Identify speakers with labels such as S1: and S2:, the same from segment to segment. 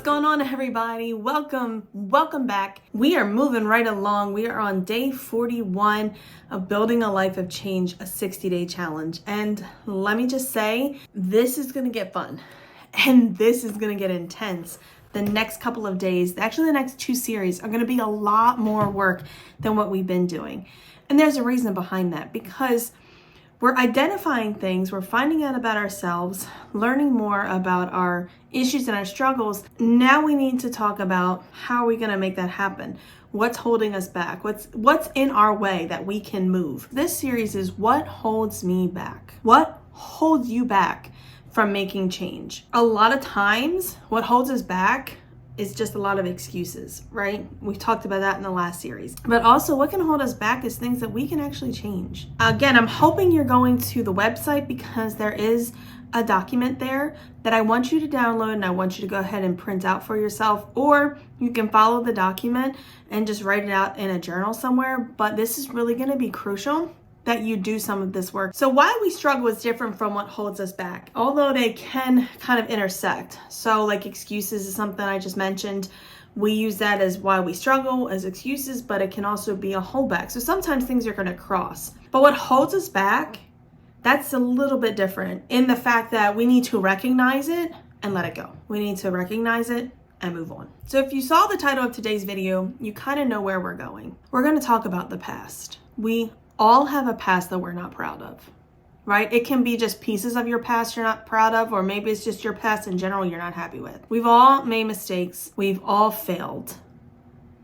S1: going on, everybody? Welcome back. We are moving right along. We are on day 41 of Building a Life of Change, a 60-day challenge. And let me just say, this is going to get fun and this is going to get intense. The next couple of days, actually the next two series, are going to be a lot more work than what we've been doing. And there's a reason behind that, because we're identifying things, we're finding out about ourselves, learning more about our issues and our struggles. Now we need to talk about how are we going to make that happen? What's holding us back? What's in our way that we can move? This series is what holds me back. What holds you back from making change? A lot of times, what holds us back is just a lot of excuses, right? We talked about that in the last series. But also what can hold us back is things that we can actually change. Again, I'm hoping you're going to the website, because there is a document there that I want you to download and I want you to go ahead and print out for yourself, or you can follow the document and just write it out in a journal somewhere. But this is really going to be crucial that you do some of this work. So why we struggle is different from what holds us back, although they can kind of intersect. So like excuses is something I just mentioned. We use that as why we struggle, as excuses, but it can also be a holdback. So sometimes things are going to cross. But what holds us back, that's a little bit different in the fact that we need to recognize it and let it go. We need to recognize it and move on. So if you saw the title of today's video, you kind of know where we're going. We're going to talk about the past. We all have a past that we're not proud of, right? It can be just pieces of your past you're not proud of, or maybe it's just your past in general you're not happy with. We've all made mistakes. We've all failed.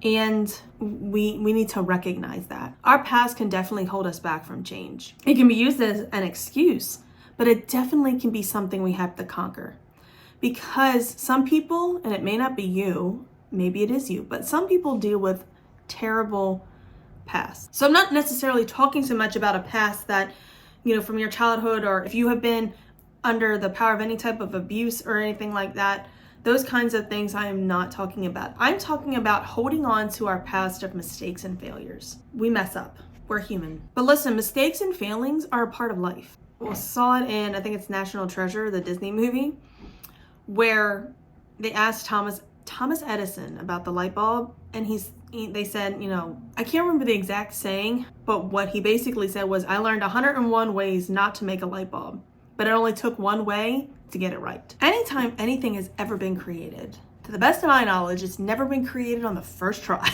S1: And we need to recognize that. Our past can definitely hold us back from change. It can be used as an excuse, but it definitely can be something we have to conquer. Because some people, and it may not be you, maybe it is you, but some people deal with terrible past. So I'm not necessarily talking so much about a past that, from your childhood, or if you have been under the power of any type of abuse or anything like that. Those kinds of things I am not talking about. I'm talking about holding on to our past of mistakes and failures. We mess up. We're human. But listen, mistakes and failings are a part of life. We saw it in, I think it's National Treasure, the Disney movie, where they asked Thomas Edison about the light bulb, and they said, I can't remember the exact saying, but what he basically said was, I learned 101 ways not to make a light bulb, but it only took one way to get it right. Anytime anything has ever been created, to the best of my knowledge, it's never been created on the first try.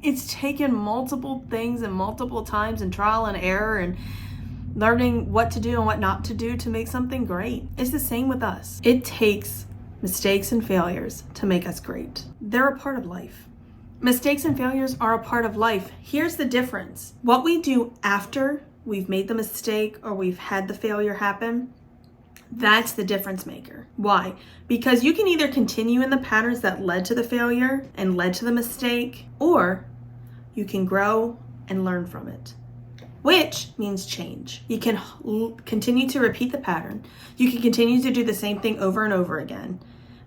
S1: It's taken multiple things and multiple times and trial and error and learning what to do and what not to do to make something great. It's the same with us. It takes mistakes and failures to make us great. They're a part of life. Mistakes and failures are a part of life. Here's the difference. What we do after we've made the mistake or we've had the failure happen, that's the difference maker. Why? Because you can either continue in the patterns that led to the failure and led to the mistake, or you can grow and learn from it, which means change. You can continue to repeat the pattern. You can continue to do the same thing over and over again,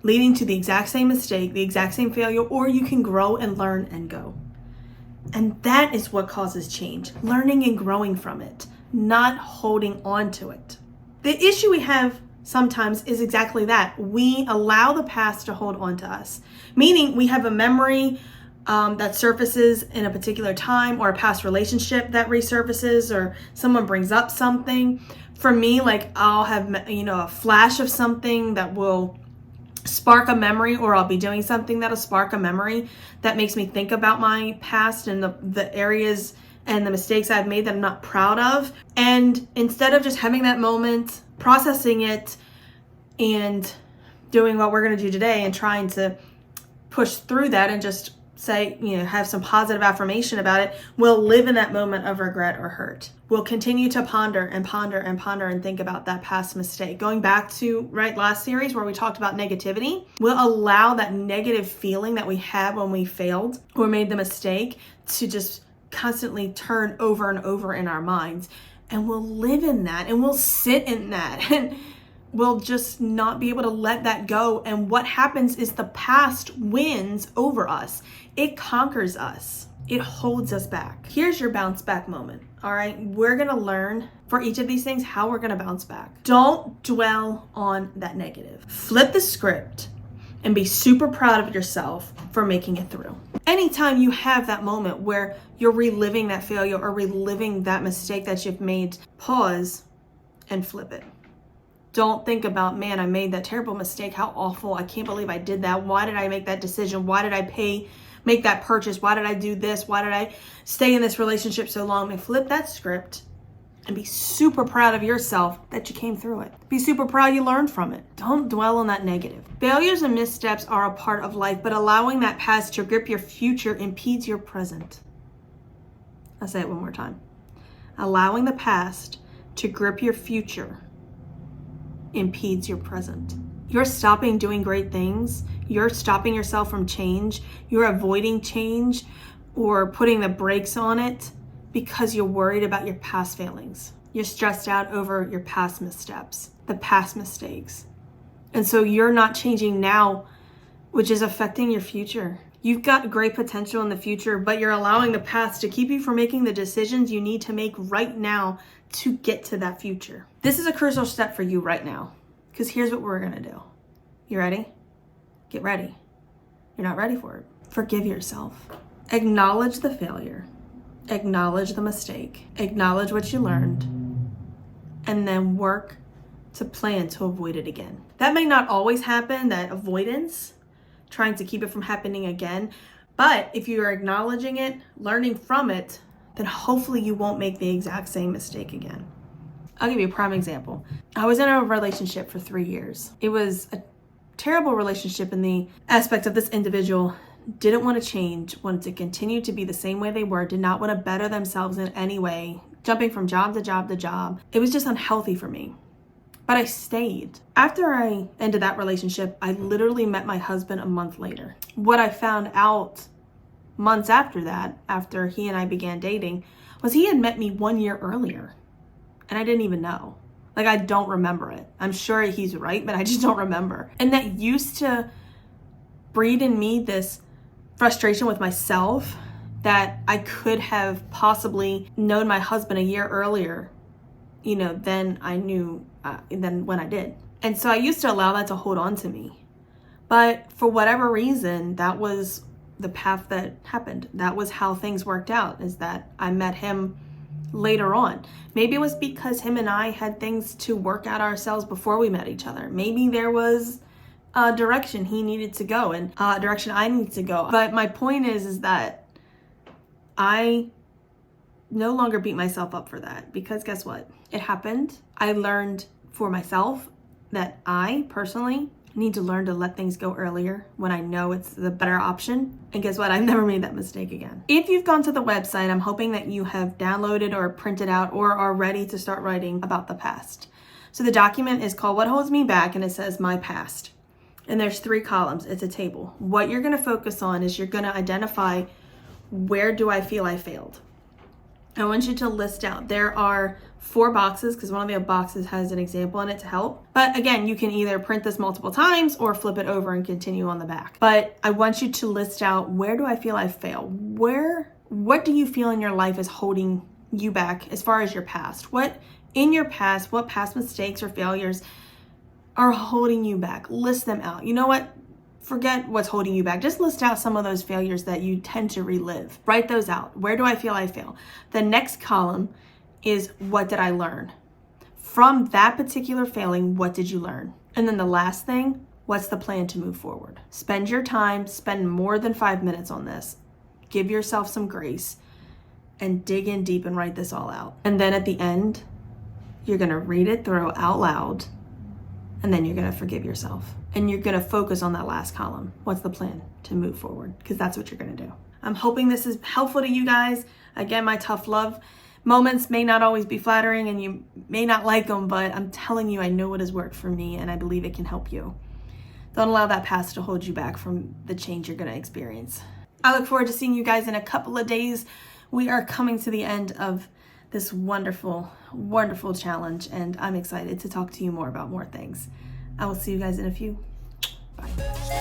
S1: leading to the exact same mistake, the exact same failure, or you can grow and learn and go. And that is what causes change, learning and growing from it, not holding on to it. The issue we have sometimes is exactly that. We allow the past to hold on to us, meaning we have a memory that surfaces in a particular time, or a past relationship that resurfaces, or someone brings up something. For me, like I'll have, a flash of something that will spark a memory, or I'll be doing something that'll spark a memory that makes me think about my past and the areas and the mistakes I've made that I'm not proud of. And instead of just having that moment, processing it, and doing what we're going to do today and trying to push through that and just say, have some positive affirmation about it, we'll live in that moment of regret or hurt. We'll continue to ponder and ponder and ponder and think about that past mistake. Going back to last series where we talked about negativity, we'll allow that negative feeling that we had when we failed or made the mistake to just constantly turn over and over in our minds. And we'll live in that and we'll sit in that and we'll just not be able to let that go. And what happens is the past wins over us. It conquers us. It holds us back. Here's your bounce back moment. All right. We're going to learn for each of these things how we're going to bounce back. Don't dwell on that negative. Flip the script and be super proud of yourself for making it through. Anytime you have that moment where you're reliving that failure or reliving that mistake that you've made, pause and flip it. Don't think about, man, I made that terrible mistake. How awful. I can't believe I did that. Why did I make that decision? Why did I make that purchase? Why did I do this? Why did I stay in this relationship so long? And flip that script and be super proud of yourself that you came through it. Be super proud you learned from it. Don't dwell on that negative. Failures and missteps are a part of life, but allowing that past to grip your future impedes your present. I'll say it one more time. Allowing the past to grip your future impedes your present. You're stopping doing great things. You're stopping yourself from change. You're avoiding change or putting the brakes on it because you're worried about your past failings. You're stressed out over your past missteps, the past mistakes. And so you're not changing now, which is affecting your future. You've got great potential in the future, but you're allowing the past to keep you from making the decisions you need to make right now to get to that future. This is a crucial step for you right now, because here's what we're gonna do. You ready? Get ready. You're not ready for it. Forgive yourself. Acknowledge the failure. Acknowledge the mistake. Acknowledge what you learned. And then work to plan to avoid it again. That may not always happen, that avoidance, trying to keep it from happening again. But if you are acknowledging it, learning from it, then hopefully you won't make the exact same mistake again. I'll give you a prime example. I was in a relationship for 3 years. It was a terrible relationship in the aspect of this individual didn't want to change, wanted to continue to be the same way they were, did not want to better themselves in any way, jumping from job to job to job. It was just unhealthy for me. But I stayed. After I ended that relationship, I literally met my husband a month later. What I found out months after that, after he and I began dating, was he had met me 1 year earlier. And I didn't even know. Like, I don't remember it. I'm sure he's right, but I just don't remember. And that used to breed in me this frustration with myself that I could have possibly known my husband a year earlier, than I knew, than when I did. And so I used to allow that to hold on to me. But for whatever reason, that was the path that happened. That was how things worked out, is that I met him later on. Maybe it was because him and I had things to work out ourselves before we met each other. Maybe there was a direction he needed to go and a direction I needed to go. But my point is that I no longer beat myself up for that, because guess what? It happened. I learned for myself that I personally need to learn to let things go earlier when I know it's the better option. And guess what? I've never made that mistake again. If you've gone to the website, I'm hoping that you have downloaded or printed out or are ready to start writing about the past. So the document is called What Holds Me Back, and it says My Past. And there's 3 columns. It's a table. What you're going to focus on is you're going to identify, where do I feel I failed? I want you to list out. There are 4 boxes, because one of the boxes has an example in it to help. But again, you can either print this multiple times or flip it over and continue on the back. But I want you to list out, where do I feel I fail? What do you feel in your life is holding you back as far as your past? What past mistakes or failures are holding you back? List them out. You know what? Forget what's holding you back. Just list out some of those failures that you tend to relive. Write those out. Where do I feel I fail? The next column is, what did I learn? From that particular failing, what did you learn? And then the last thing, what's the plan to move forward? Spend your time, spend more than 5 minutes on this. Give yourself some grace and dig in deep and write this all out. And then at the end, you're gonna read it through out loud, and then you're gonna forgive yourself. And you're gonna focus on that last column. What's the plan to move forward? Because that's what you're gonna do. I'm hoping this is helpful to you guys. Again, my tough love moments may not always be flattering and you may not like them, but I'm telling you, I know what has worked for me and I believe it can help you. Don't allow that past to hold you back from the change you're gonna experience. I look forward to seeing you guys in a couple of days. We are coming to the end of this wonderful, wonderful challenge, and I'm excited to talk to you more about more things. I will see you guys in a few. Bye.